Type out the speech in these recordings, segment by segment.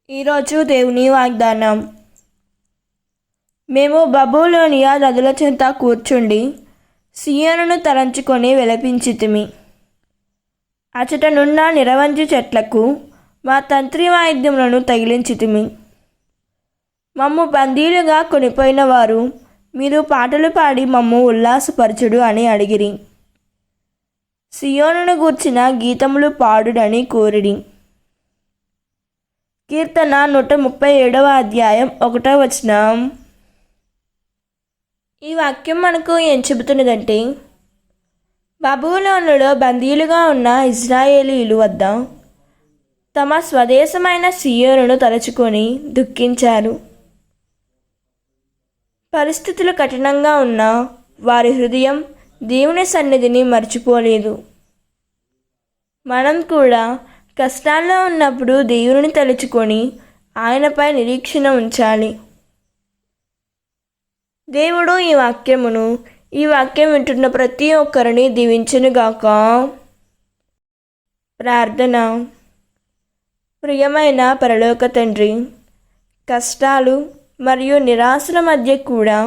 ఈరోజు దేవుని వాగ్దానం. మేము బబులోనియ నదుల చెంత కూర్చుండి సియోనును తలంచుకొని విలపించితిమి. అచటనున్న నిరవంజి చెట్లకు మా తంత్రి వాయిద్యములను తగిలించితిమి. మమ్ము బందీలుగా కొనిపోయిన వారు మీరు పాటలు పాడి మమ్ము ఉల్లాసపరచుడు అని అడిగిరి. సియోనును గూర్చిన గీతములు పాడుడని కోరిడి. కీర్తన 137వ అధ్యాయం 1వ వచనం. ఈ వాక్యం మనకు ఏం చెబుతున్నదంటే, బబులోనులో బందీలుగా ఉన్న ఇజ్రాయేలీలు వద్ద తమ స్వదేశమైన సియోనును తలుచుకొని దుఃఖించారు. పరిస్థితులు కఠినంగా ఉన్న వారి హృదయం దేవుని సన్నిధిని మర్చిపోలేదు. మనం కూడా కష్టాల్లో ఉన్నప్పుడు దేవుని తలుచుకొని ఆయనపై నిరీక్షణ ఉంచాలి. దేవుడు ఈ వాక్యం వింటున్న ప్రతి ఒక్కరిని దీవించునుగాక. ప్రార్థన. ప్రియమైన పరలోక తండ్రి, కష్టాలు మరియు నిరాశల మధ్య కూడా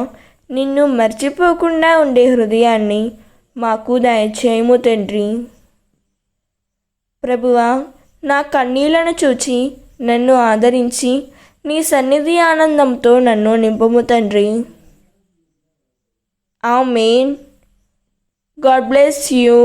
నిన్ను మర్చిపోకుండా ఉండే హృదయాన్ని మాకు దయచేయము తండ్రి. ప్రభువా, నా కన్నీళ్లను చూచి నన్ను ఆదరించి నీ సన్నిధి ఆనందంతో నన్ను నింపుము తండ్రి. ఆమేన్. God bless you.